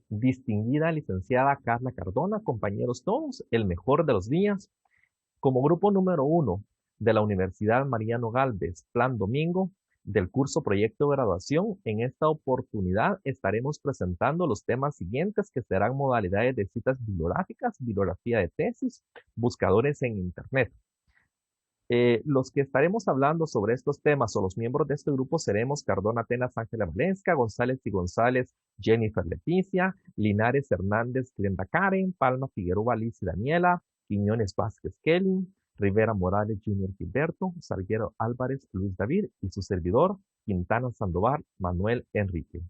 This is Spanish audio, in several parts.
Distinguida licenciada Carla Cardona, compañeros todos, el mejor de los días. Como grupo número 1 de la Universidad Mariano Gálvez, Plan Domingo, del curso Proyecto de Graduación, en esta oportunidad estaremos presentando los temas siguientes que serán modalidades de citas bibliográficas, bibliografía de tesis, buscadores en Internet. Los que estaremos hablando sobre estos temas o los miembros de este grupo seremos Cardona Atenas Ángela Valencia, González y González Jennifer Leticia, Linares Hernández Glenda Karen, Palma Figueroa Liz y Daniela, Quiñones Vázquez Kelly, Rivera Morales Junior Gilberto, Salguero Álvarez Luis David y su servidor Quintana Sandoval Manuel Enrique.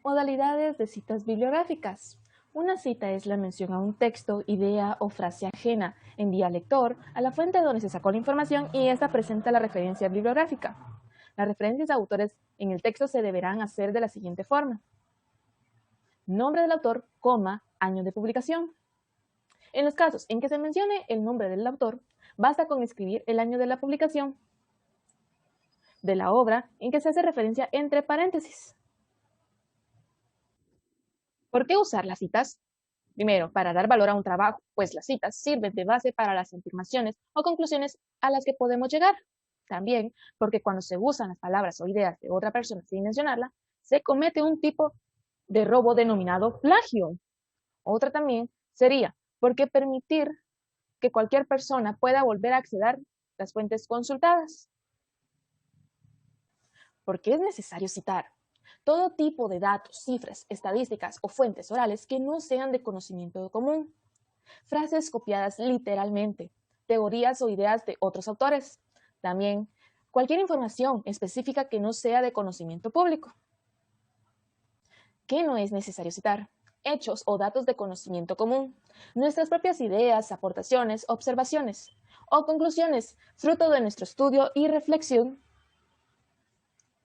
Modalidades de citas bibliográficas. Una cita es la mención a un texto, idea o frase ajena. Envía al lector a la fuente donde se sacó la información y esta presenta la referencia bibliográfica. Las referencias a autores en el texto se deberán hacer de la siguiente forma. Nombre del autor, coma, año de publicación. En los casos en que se mencione el nombre del autor, basta con escribir el año de la publicación de la obra en que se hace referencia entre paréntesis. ¿Por qué usar las citas? Primero, para dar valor a un trabajo, pues las citas sirven de base para las afirmaciones o conclusiones a las que podemos llegar. También, porque cuando se usan las palabras o ideas de otra persona sin mencionarla, se comete un tipo de robo denominado plagio. Otra también sería porque permitir que cualquier persona pueda volver a acceder a las fuentes consultadas. ¿Por qué es necesario citar? Todo tipo de datos, cifras, estadísticas o fuentes orales que no sean de conocimiento común. Frases copiadas literalmente, teorías o ideas de otros autores. También, cualquier información específica que no sea de conocimiento público. ¿Qué no es necesario citar? Hechos o datos de conocimiento común. Nuestras propias ideas, aportaciones, observaciones o conclusiones, fruto de nuestro estudio y reflexión.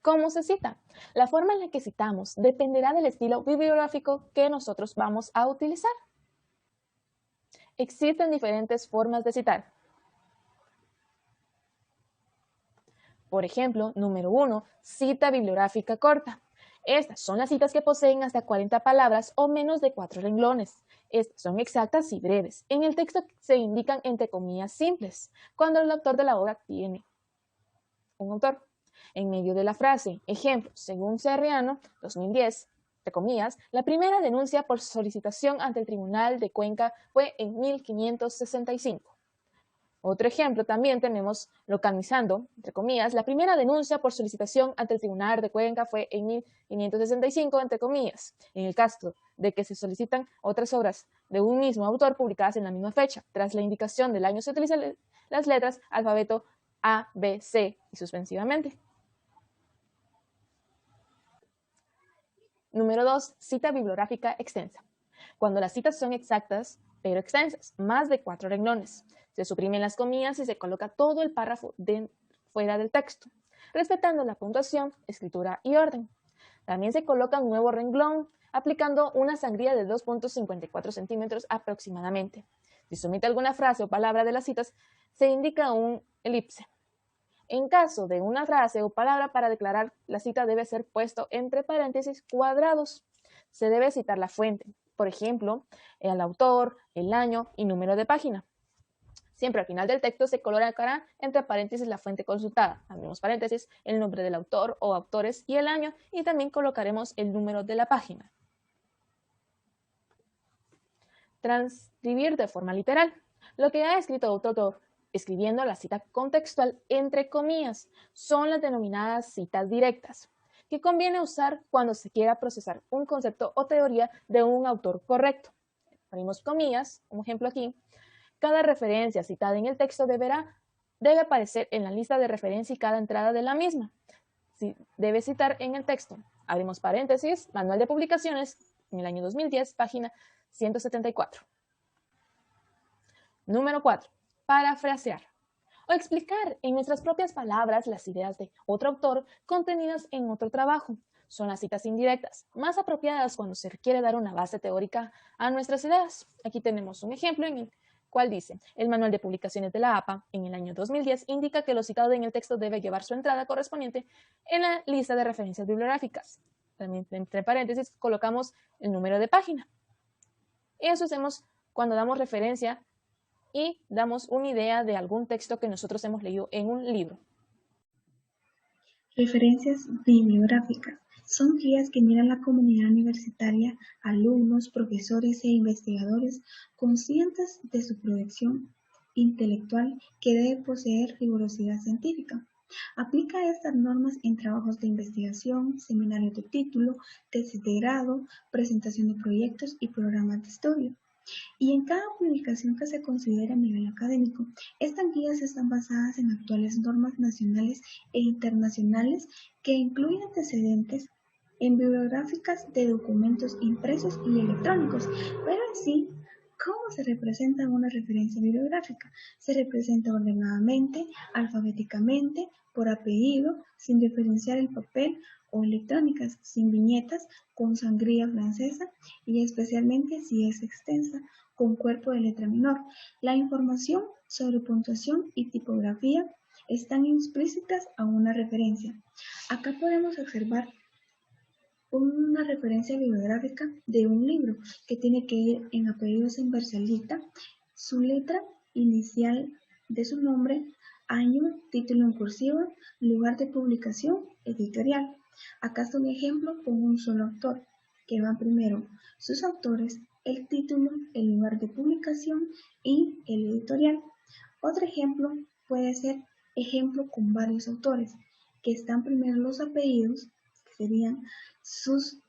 ¿Cómo se cita? La forma en la que citamos dependerá del estilo bibliográfico que nosotros vamos a utilizar. Existen diferentes formas de citar. Por ejemplo, número 1, cita bibliográfica corta. Estas son las citas que poseen hasta 40 palabras o menos de 4 renglones. Estas son exactas y breves. En el texto se indican entre comillas simples, cuando el autor de la obra tiene un autor. En medio de la frase, ejemplo, según Serriano, 2010, entre comillas, la primera denuncia por solicitación ante el Tribunal de Cuenca fue en 1565. Otro ejemplo también tenemos localizando, entre comillas, la primera denuncia por solicitación ante el Tribunal de Cuenca fue en 1565, entre comillas, en el caso de que se solicitan otras obras de un mismo autor publicadas en la misma fecha. Tras la indicación del año se utilizan las letras alfabeto A, B, C y suspensivamente. Número 2. Cita bibliográfica extensa. Cuando las citas son exactas, pero extensas, más de 4 renglones. Se suprimen las comillas y se coloca todo el párrafo fuera del texto, respetando la puntuación, escritura y orden. También se coloca un nuevo renglón, aplicando una sangría de 2.54 centímetros aproximadamente. Si se omite alguna frase o palabra de las citas, se indica un elipse. En caso de una frase o palabra para declarar la cita debe ser puesto entre paréntesis cuadrados. Se debe citar la fuente, por ejemplo, el autor, el año y número de página. Siempre al final del texto se colocará entre paréntesis la fuente consultada, abrimos paréntesis, el nombre del autor o autores y el año, y también colocaremos el número de la página. Transcribir de forma literal. Lo que ha escrito otro autor, escribiendo la cita contextual entre comillas, son las denominadas citas directas, que conviene usar cuando se quiera procesar un concepto o teoría de un autor correcto. Abrimos comillas, como ejemplo aquí. Cada referencia citada en el texto debe aparecer en la lista de referencia y cada entrada de la misma. Debe citar en el texto. Abrimos paréntesis, manual de publicaciones, en el año 2010, página 174. Número 4. Parafrasear o explicar en nuestras propias palabras las ideas de otro autor contenidas en otro trabajo. Son las citas indirectas, más apropiadas cuando se requiere dar una base teórica a nuestras ideas. Aquí tenemos un ejemplo en el cual dice, el manual de publicaciones de la APA en el año 2010 indica que lo citado en el texto debe llevar su entrada correspondiente en la lista de referencias bibliográficas. también entre paréntesis colocamos el número de página. Eso hacemos cuando damos referencia y damos una idea de algún texto que nosotros hemos leído en un libro. Referencias bibliográficas son guías que miran la comunidad universitaria, alumnos, profesores e investigadores conscientes de su proyección intelectual que debe poseer rigurosidad científica. Aplica estas normas en trabajos de investigación, seminarios de título, tesis de grado, presentación de proyectos y programas de estudio. Y en cada publicación que se considera a nivel académico, estas guías están basadas en actuales normas nacionales e internacionales que incluyen antecedentes en bibliográficas de documentos impresos y electrónicos, pero en sí, ¿cómo se representa una referencia bibliográfica? Se representa ordenadamente, alfabéticamente, por apellido, sin diferenciar el papel, o electrónicas, sin viñetas, con sangría francesa y especialmente si es extensa, con cuerpo de letra menor. La información sobre puntuación y tipografía están implícitas a una referencia. Acá podemos observar una referencia bibliográfica de un libro que tiene que ir en apellidos en versalita, su letra inicial de su nombre, año, título en cursiva, lugar de publicación, editorial. Acá está un ejemplo con un solo autor, que van primero sus autores, el título, el lugar de publicación y el editorial. Otro ejemplo puede ser ejemplo con varios autores, que están primero los apellidos, que serían sus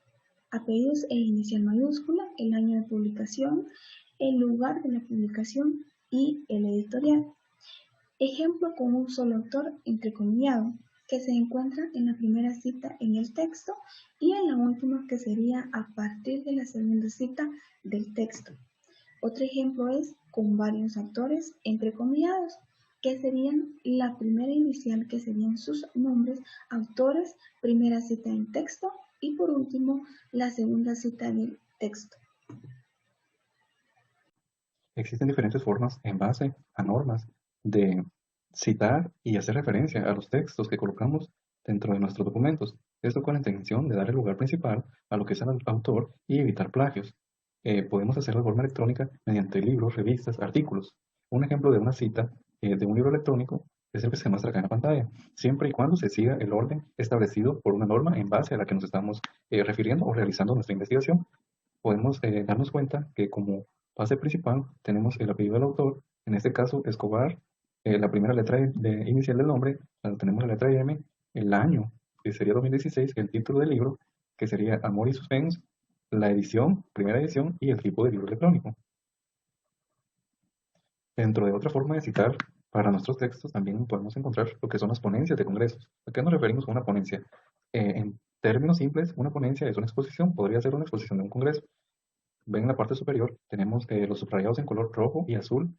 apellidos e inicial mayúscula, el año de publicación, el lugar de la publicación y el editorial. Ejemplo con un solo autor entrecomillado, que se encuentra en la primera cita en el texto y en la última, que sería a partir de la segunda cita del texto. Otro ejemplo es con varios autores entrecomillados, que serían la primera inicial, que serían sus nombres, autores, primera cita en texto y por último la segunda cita del texto. Existen diferentes formas en base a normas de citar y hacer referencia a los textos que colocamos dentro de nuestros documentos. Esto con la intención de dar el lugar principal a lo que es el autor y evitar plagios. Podemos hacerlo de forma electrónica mediante libros, revistas, artículos. Un ejemplo de una cita de un libro electrónico es el que se muestra acá en la pantalla, siempre y cuando se siga el orden establecido por una norma en base a la que nos estamos refiriendo o realizando nuestra investigación. Podemos darnos cuenta que como base principal tenemos el apellido del autor, en este caso Escobar, la primera letra inicial del nombre, tenemos la letra M, el año, que sería 2016, el título del libro, que sería Amor y Suspense, la edición, primera edición, y el tipo de libro electrónico. Dentro de otra forma de citar, para nuestros textos también podemos encontrar lo que son las ponencias de congresos. ¿A qué nos referimos con una ponencia? En términos simples, una ponencia es una exposición, podría ser una exposición de un congreso. Ven en la parte superior, tenemos los subrayados en color rojo y azul,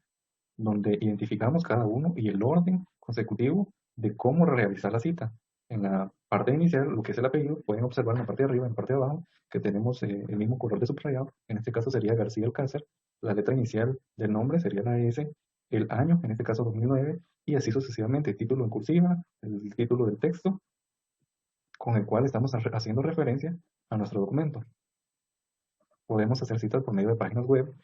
donde identificamos cada uno y el orden consecutivo de cómo realizar la cita. En la parte inicial, lo que es el apellido, pueden observar en la parte de arriba, en la parte de abajo, que tenemos el mismo color de subrayado. En este caso sería García Alcázar. La letra inicial del nombre sería la S, el año, en este caso 2009, y así sucesivamente, título en cursiva, el título del texto, con el cual estamos haciendo referencia a nuestro documento. Podemos hacer citas por medio de páginas web.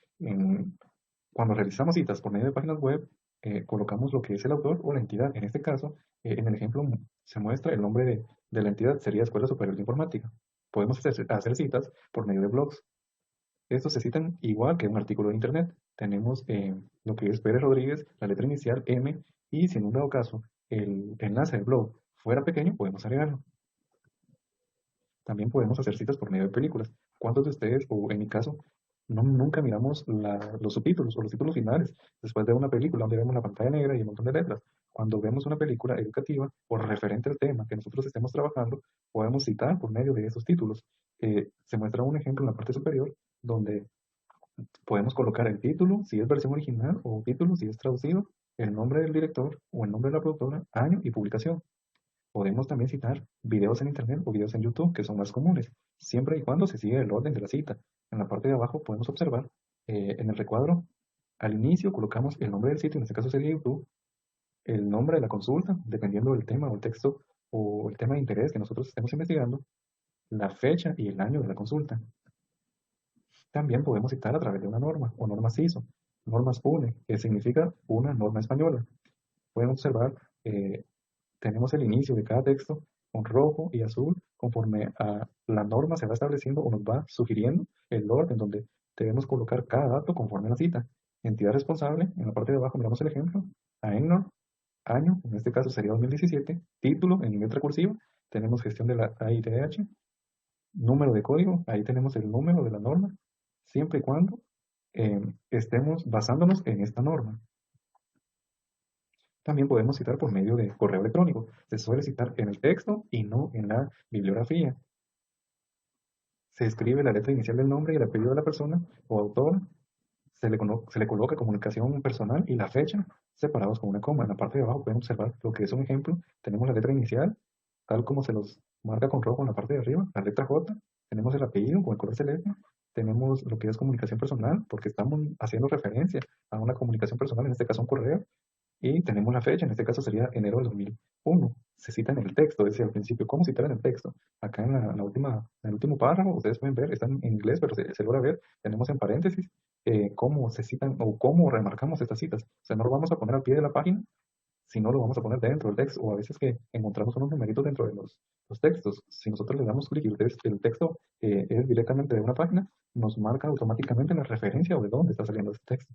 Cuando realizamos citas por medio de páginas web, colocamos lo que es el autor o la entidad. En este caso, en el ejemplo se muestra el nombre de la entidad, sería Escuela Superior de Informática. Podemos hacer citas por medio de blogs. Estos se citan igual que un artículo de internet. Tenemos lo que es Pérez Rodríguez, la letra inicial M, y si en un dado caso el enlace del blog fuera pequeño, podemos agregarlo. También podemos hacer citas por medio de películas. ¿Cuántos de ustedes, o en mi caso, nunca miramos los subtítulos o los títulos finales después de una película donde vemos la pantalla negra y un montón de letras? Cuando vemos una película educativa o referente al tema que nosotros estemos trabajando, podemos citar por medio de esos títulos. Se muestra un ejemplo en la parte superior donde podemos colocar el título, si es versión original, o título, si es traducido, el nombre del director o el nombre de la productora, año y publicación. Podemos también citar videos en internet o videos en YouTube, que son más comunes, siempre y cuando se siga el orden de la cita. En la parte de abajo podemos observar en el recuadro, al inicio colocamos el nombre del sitio, en este caso sería YouTube, el nombre de la consulta, dependiendo del tema o el texto o el tema de interés que nosotros estemos investigando, la fecha y el año de la consulta. También podemos citar a través de una norma o normas ISO, normas UNE, que significa una norma española. Pueden observar, tenemos el inicio de cada texto con rojo y azul, conforme a la norma se va estableciendo o nos va sugiriendo el orden donde debemos colocar cada dato conforme a la cita. Entidad responsable, en la parte de abajo miramos el ejemplo, AENOR, año, en este caso sería 2017, título en letra cursiva, tenemos gestión de la AITH, número de código, ahí tenemos el número de la norma, siempre y cuando estemos basándonos en esta norma. También podemos citar por medio de correo electrónico. Se suele citar en el texto y no en la bibliografía. Se escribe la letra inicial del nombre y el apellido de la persona o autor. Se le coloca comunicación personal y la fecha separados con una coma. En la parte de abajo pueden observar lo que es un ejemplo. Tenemos la letra inicial, tal como se los marca con rojo en la parte de arriba, la letra J. Tenemos el apellido con el color celeste. Tenemos lo que es comunicación personal, porque estamos haciendo referencia a una comunicación personal, en este caso un correo. Y tenemos la fecha, en este caso sería enero de 2001. Se cita en el texto, decía al principio, ¿cómo citar en el texto? Acá en el último párrafo, ustedes pueden ver, está en inglés, pero se logra ver, tenemos en paréntesis cómo se citan o cómo remarcamos estas citas. O sea, no lo vamos a poner al pie de la página, sino lo vamos a poner dentro del texto, o a veces que encontramos unos numeritos dentro de los textos. Si nosotros le damos clic y el texto es directamente de una página, nos marca automáticamente la referencia o de dónde está saliendo este texto.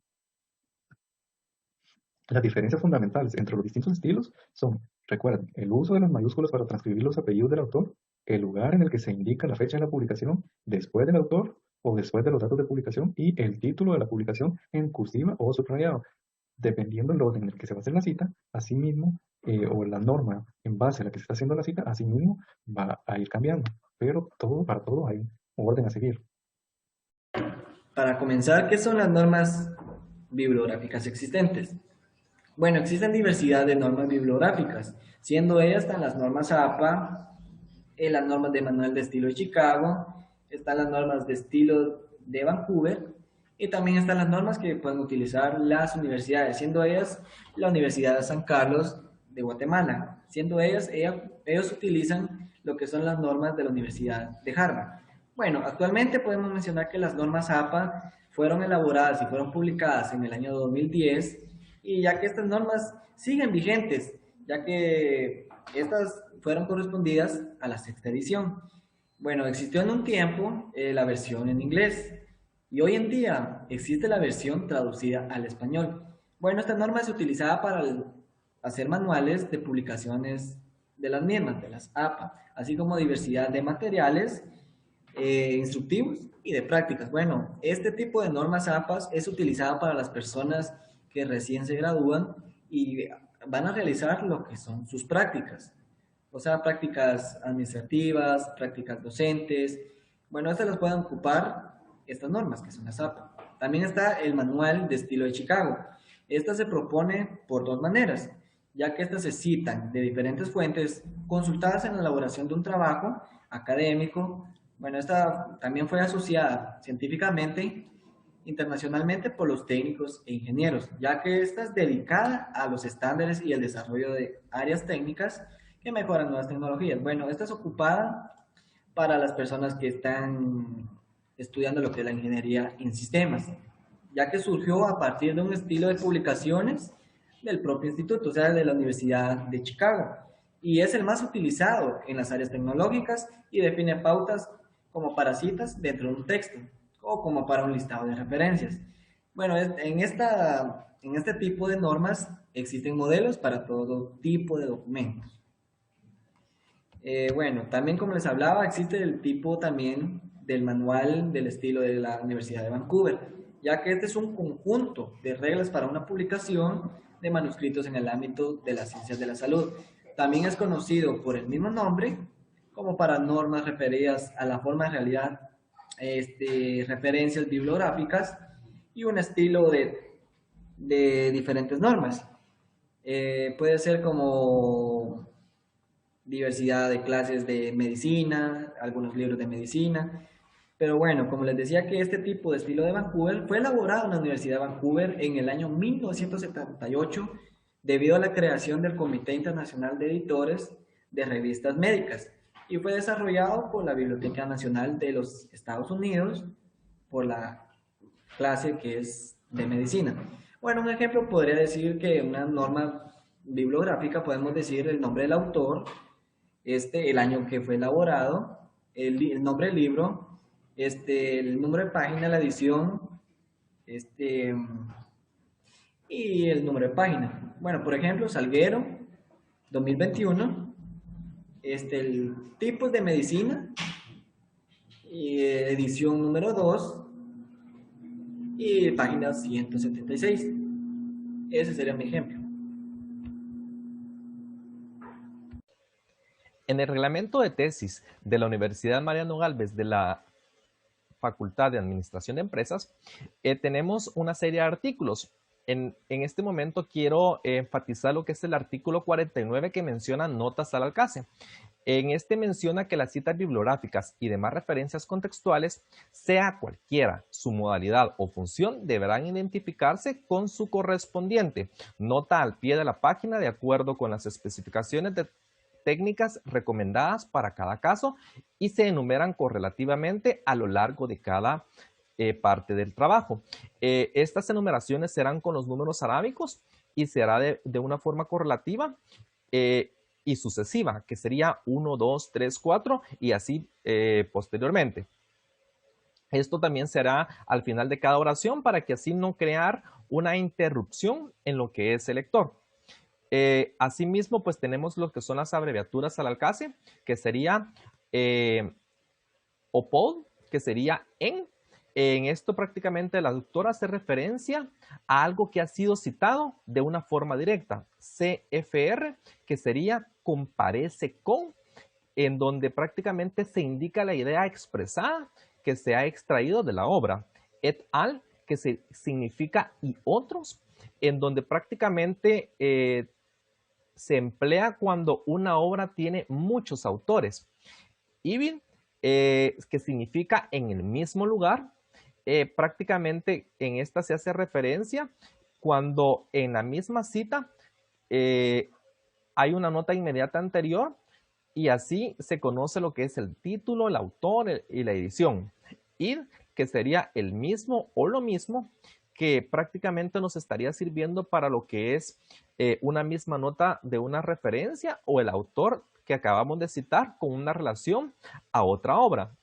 Las diferencias fundamentales entre los distintos estilos son, recuerden, el uso de las mayúsculas para transcribir los apellidos del autor, el lugar en el que se indica la fecha de la publicación, después del autor o después de los datos de publicación, y el título de la publicación en cursiva o subrayado. Dependiendo del orden en el que se va a hacer la cita, asimismo, o la norma en base a la que se está haciendo la cita, asimismo va a ir cambiando. Pero para todo hay un orden a seguir. Para comenzar, ¿qué son las normas bibliográficas existentes? Bueno, existen diversidad de normas bibliográficas, siendo ellas están las normas APA, las normas de Manual de Estilo de Chicago, están las normas de estilo de Vancouver, y también están las normas que pueden utilizar las universidades, siendo ellas la Universidad de San Carlos de Guatemala, siendo ellos utilizan lo que son las normas de la Universidad de Harvard. Bueno, actualmente podemos mencionar que las normas APA fueron elaboradas y fueron publicadas en el año 2010, y ya que estas normas siguen vigentes, ya que estas fueron correspondidas a la sexta edición. Bueno, existió en un tiempo la versión en inglés, y hoy en día existe la versión traducida al español. Bueno, esta norma es utilizada para hacer manuales de publicaciones de las mismas, de las APA, así como diversidad de materiales instructivos y de prácticas. Bueno, este tipo de normas APAs es utilizada para las personas que recién se gradúan y van a realizar lo que son sus prácticas, o sea, prácticas administrativas, prácticas docentes. Bueno, estas las pueden ocupar estas normas, que son las APA. También está el Manual de Estilo de Chicago. Esta se propone por dos maneras, ya que estas se citan de diferentes fuentes consultadas en la elaboración de un trabajo académico. Bueno, esta también fue asociada científicamente internacionalmente por los técnicos e ingenieros, ya que esta es dedicada a los estándares y el desarrollo de áreas técnicas que mejoran nuevas tecnologías. Bueno, esta es ocupada para las personas que están estudiando lo que es la ingeniería en sistemas, ya que surgió a partir de un estilo de publicaciones del propio instituto, o sea, de la Universidad de Chicago, y es el más utilizado en las áreas tecnológicas y define pautas como para citas dentro de un texto o como para un listado de referencias. Bueno, en este tipo de normas existen modelos para todo tipo de documentos. Bueno, también como les hablaba, existe el tipo también del manual del estilo de la Universidad de Vancouver, ya que este es un conjunto de reglas para una publicación de manuscritos en el ámbito de las ciencias de la salud. También es conocido por el mismo nombre como para normas referidas a la forma de realidad, referencias bibliográficas y un estilo de diferentes normas. Puede ser como diversidad de clases de medicina, algunos libros de medicina, pero bueno, como les decía que este tipo de estilo de Vancouver fue elaborado en la Universidad de Vancouver en el año 1978 debido a la creación del Comité Internacional de Editores de Revistas Médicas, y fue desarrollado por la Biblioteca Nacional de los Estados Unidos por la clase que es de medicina. Bueno, un ejemplo podría decir que una norma bibliográfica, podemos decir el nombre del autor, el año que fue elaborado, el nombre del libro, el número de página, la edición, y el número de página. Bueno, por ejemplo, Salguero, 2021, el tipo de medicina, y edición número 2, y página 176. Ese sería mi ejemplo. En el reglamento de tesis de la Universidad Mariano Gálvez de la Facultad de Administración de Empresas, tenemos una serie de artículos. En este momento quiero enfatizar lo que es el artículo 49 que menciona notas al alcance. En este menciona que las citas bibliográficas y demás referencias contextuales, sea cualquiera su modalidad o función, deberán identificarse con su correspondiente nota al pie de la página de acuerdo con las especificaciones de técnicas recomendadas para cada caso y se enumeran correlativamente a lo largo de cada parte del trabajo. Estas enumeraciones serán con los números arábicos y se hará de una forma correlativa y sucesiva, que sería 1, 2, 3, 4 y así posteriormente. Esto también será al final de cada oración para que así no crear una interrupción en lo que es el lector. Asimismo, pues tenemos lo que son las abreviaturas al alcance, que sería OPOD, que sería en. En esto prácticamente la doctora hace referencia a algo que ha sido citado de una forma directa. CFR, que sería comparece con, en donde prácticamente se indica la idea expresada que se ha extraído de la obra. Et al, que significa y otros, en donde prácticamente se emplea cuando una obra tiene muchos autores. Ibid, que significa en el mismo lugar, prácticamente en esta se hace referencia cuando en la misma cita hay una nota inmediata anterior y así se conoce lo que es el título, el autor y la edición. Id, que sería el mismo o lo mismo, que prácticamente nos estaría sirviendo para lo que es una misma nota de una referencia o el autor que acabamos de citar con una relación a otra obra.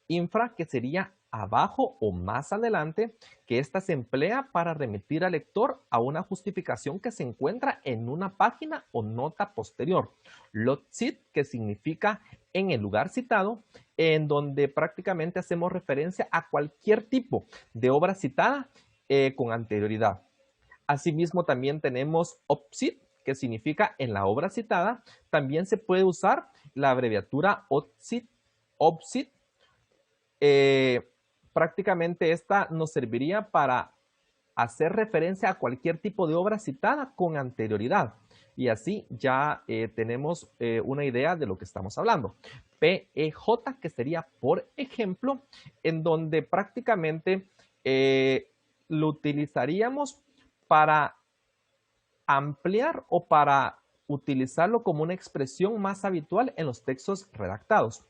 Infra, que sería abajo o más adelante, que ésta se emplea para remitir al lector a una justificación que se encuentra en una página o nota posterior. Lot-cit, que significa en el lugar citado, en donde prácticamente hacemos referencia a cualquier tipo de obra citada con anterioridad. Asimismo, también tenemos OPCIT, que significa en la obra citada. También se puede usar la abreviatura OPCIT. Prácticamente esta nos serviría para hacer referencia a cualquier tipo de obra citada con anterioridad. Y así ya tenemos una idea de lo que estamos hablando. PEJ, que sería por ejemplo, en donde prácticamente lo utilizaríamos para ampliar o para utilizarlo como una expresión más habitual en los textos redactados.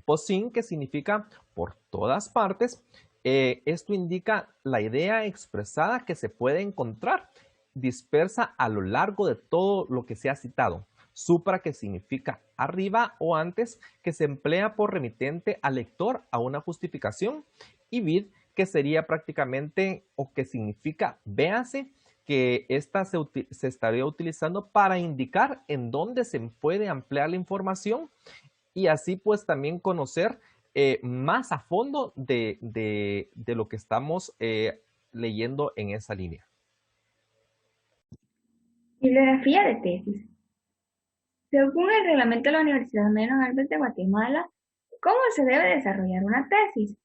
Posin, que significa por todas partes. Esto indica la idea expresada que se puede encontrar dispersa a lo largo de todo lo que se ha citado. Supra, que significa arriba o antes, que se emplea por remitente al lector a una justificación. Y vid, que sería prácticamente o que significa véase, que esta se estaría utilizando para indicar en dónde se puede ampliar la información y así pues también conocer más a fondo de lo que estamos leyendo en esa línea. Bibliografía de tesis. Según el reglamento de la Universidad Mariano Gálvez de Guatemala, ¿cómo se debe desarrollar una tesis?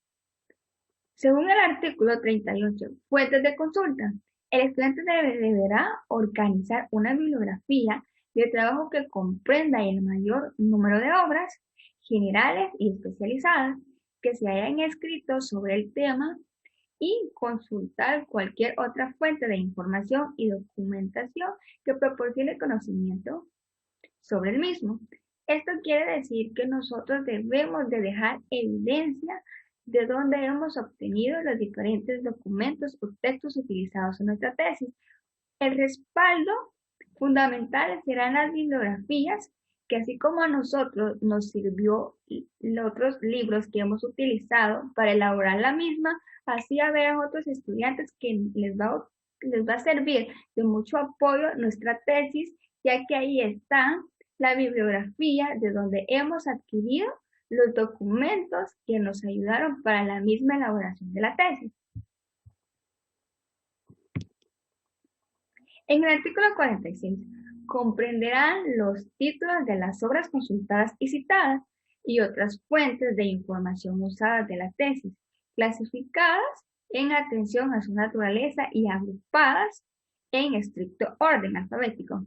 Según el artículo 38, fuentes de consulta, el estudiante deberá organizar una bibliografía de trabajo que comprenda el mayor número de obras generales y especializadas que se hayan escrito sobre el tema y consultar cualquier otra fuente de información y documentación que proporcione conocimiento sobre el mismo. Esto quiere decir que nosotros debemos de dejar evidencia de dónde hemos obtenido los diferentes documentos o textos utilizados en nuestra tesis. El respaldo fundamental serán las bibliografías, que así como a nosotros nos sirvió los otros libros que hemos utilizado para elaborar la misma, así habrá otros estudiantes que les va a servir de mucho apoyo nuestra tesis, ya que ahí está la bibliografía de donde hemos adquirido los documentos que nos ayudaron para la misma elaboración de la tesis. En el artículo 46 comprenderán los títulos de las obras consultadas y citadas y otras fuentes de información usadas de la tesis, clasificadas en atención a su naturaleza y agrupadas en estricto orden alfabético.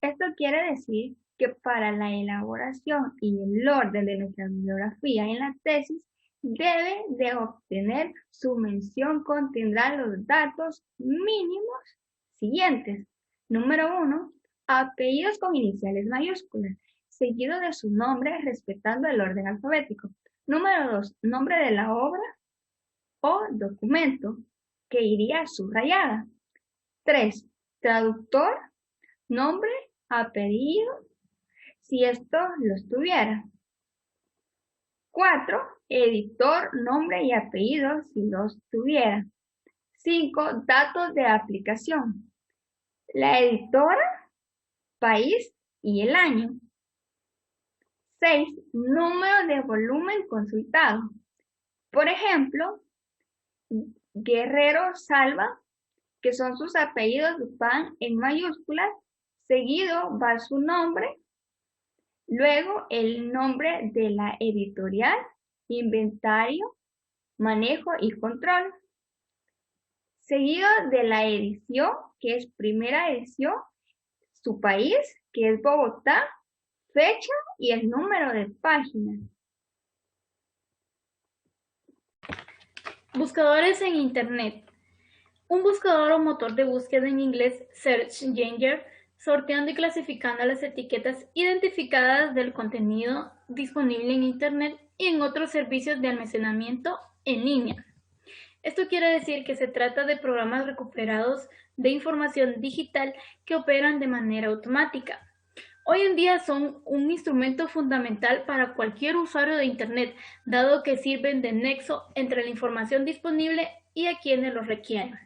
Esto quiere decir que para la elaboración y el orden de nuestra bibliografía en la tesis debe de obtener su mención contendrá los datos mínimos siguientes. Número 1, apellidos con iniciales mayúsculas, seguido de su nombre respetando el orden alfabético. Número 2, nombre de la obra o documento, que iría subrayada. 3, traductor, nombre, apellido, si esto los tuviera. 4, editor, nombre y apellido, si los tuviera. 5, datos de aplicación. La editora, país y el año. 6, número de volumen consultado. Por ejemplo, Guerrero Salva, que son sus apellidos, van en mayúsculas, seguido va su nombre, luego el nombre de la editorial, inventario, manejo y control, seguido de la edición, que es primera edición, su país, que es Bogotá, fecha y el número de página. Buscadores en Internet. Un buscador o motor de búsqueda en inglés, Search Engine, sorteando y clasificando las etiquetas identificadas del contenido disponible en Internet y en otros servicios de almacenamiento en línea. Esto quiere decir que se trata de programas recuperados de información digital que operan de manera automática. Hoy en día son un instrumento fundamental para cualquier usuario de Internet, dado que sirven de nexo entre la información disponible y a quienes lo requieren.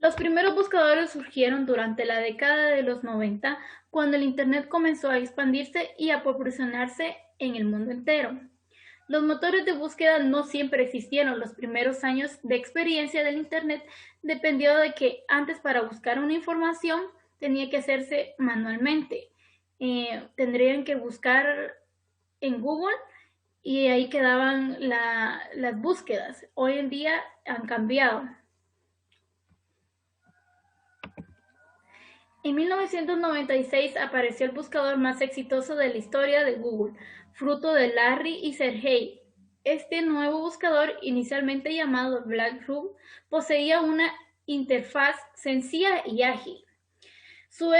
Los primeros buscadores surgieron durante la década de los 90, cuando el Internet comenzó a expandirse y a proporcionarse en el mundo entero. Los motores de búsqueda no siempre existieron. Los primeros años de experiencia del Internet dependió de que antes para buscar una información tenía que hacerse manualmente. Tendrían que buscar en Google y ahí quedaban las búsquedas. Hoy en día han cambiado. En 1996 apareció el buscador más exitoso de la historia de Google, fruto de Larry y Sergey. Este nuevo buscador, inicialmente llamado Black Room, poseía una interfaz sencilla y ágil. Su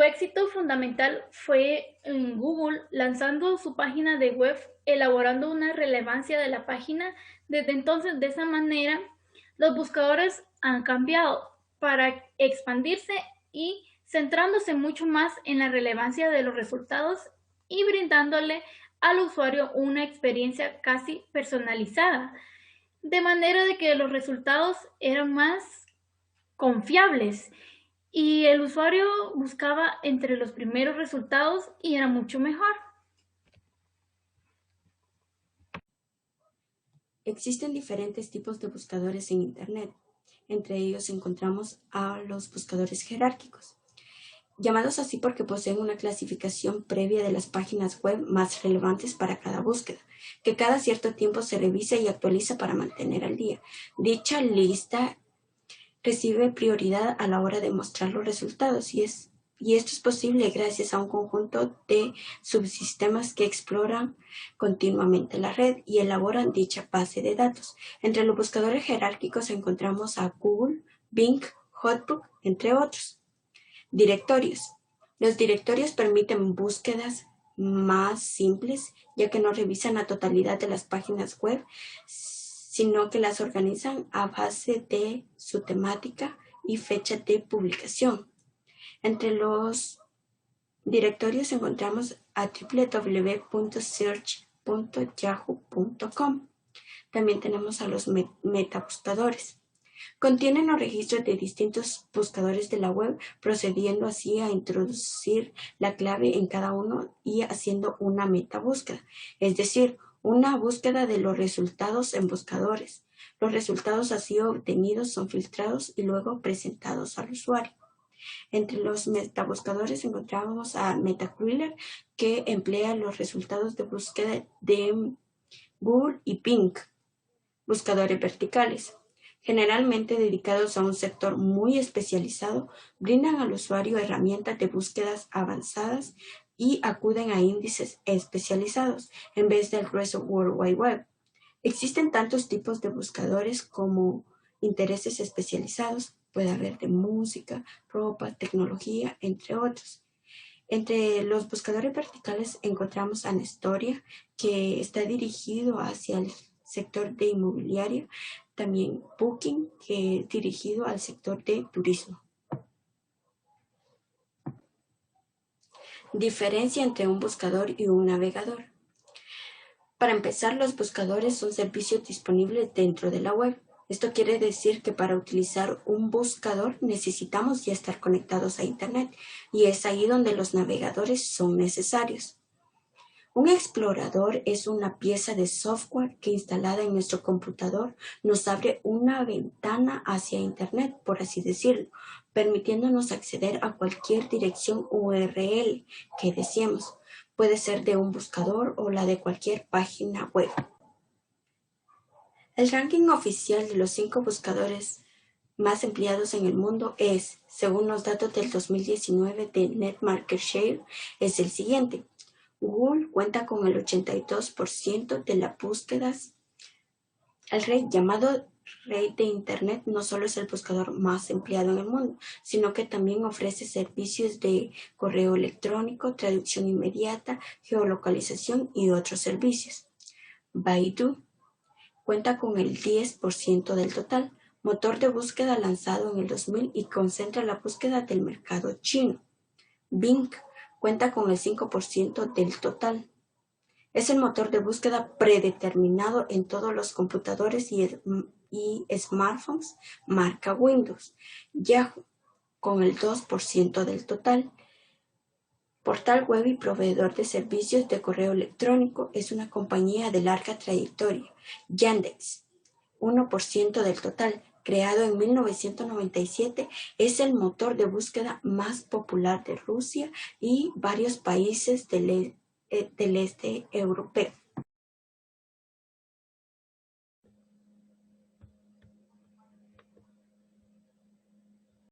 éxito fundamental fue en Google, lanzando su página de web, elaborando una relevancia de la página. Desde entonces, de esa manera, los buscadores han cambiado para expandirse y centrándose mucho más en la relevancia de los resultados y brindándole al usuario una experiencia casi personalizada, de manera de que los resultados eran más confiables y el usuario buscaba entre los primeros resultados y era mucho mejor. Existen diferentes tipos de buscadores en Internet. Entre ellos encontramos a los buscadores jerárquicos, llamados así porque poseen una clasificación previa de las páginas web más relevantes para cada búsqueda, que cada cierto tiempo se revisa y actualiza para mantener al día. Dicha lista recibe prioridad a la hora de mostrar los resultados y esto es posible gracias a un conjunto de subsistemas que exploran continuamente la red y elaboran dicha base de datos. Entre los buscadores jerárquicos encontramos a Google, Bing, Hotbook, entre otros. Directorios. Los directorios permiten búsquedas más simples, ya que no revisan la totalidad de las páginas web, sino que las organizan a base de su temática y fecha de publicación. Entre los directorios encontramos a www.search.yahoo.com. También tenemos a los metabuscadores. Contienen los registros de distintos buscadores de la web, procediendo así a introducir la clave en cada uno y haciendo una metabúsqueda, es decir, una búsqueda de los resultados en buscadores. Los resultados así obtenidos son filtrados y luego presentados al usuario. Entre los metabuscadores encontramos a Metacrawler, que emplea los resultados de búsqueda de Google y Bing, buscadores verticales. Generalmente dedicados a un sector muy especializado, brindan al usuario herramientas de búsquedas avanzadas y acuden a índices especializados en vez del grueso World Wide Web. Existen tantos tipos de buscadores como intereses especializados. Puede haber de música, ropa, tecnología, entre otros. Entre los buscadores verticales encontramos a Nestoria, que está dirigido hacia el sector de inmobiliario. También Booking, que es dirigido al sector de turismo. Diferencia entre un buscador y un navegador. Para empezar, los buscadores son servicios disponibles dentro de la web. Esto quiere decir que para utilizar un buscador necesitamos ya estar conectados a Internet, y es ahí donde los navegadores son necesarios. Un explorador es una pieza de software que, instalada en nuestro computador, nos abre una ventana hacia Internet, por así decirlo, permitiéndonos acceder a cualquier dirección URL que deseemos. Puede ser de un buscador o la de cualquier página web. El ranking oficial de los 5 buscadores más empleados en el mundo es, según los datos del 2019 de NetMarketShare, es el siguiente. Google cuenta con el 82% de las búsquedas. El rey, llamado rey de Internet, no solo es el buscador más empleado en el mundo, sino que también ofrece servicios de correo electrónico, traducción inmediata, geolocalización y otros servicios. Baidu cuenta con el 10% del total, motor de búsqueda lanzado en el 2000 y concentra la búsqueda del mercado chino. Bing cuenta con el 5% del total. Es el motor de búsqueda predeterminado en todos los computadores y smartphones marca Windows. Yahoo, con el 2% del total. Portal web y proveedor de servicios de correo electrónico, es una compañía de larga trayectoria. Yandex, 1% del total. Creado en 1997, es el motor de búsqueda más popular de Rusia y varios países del este europeo.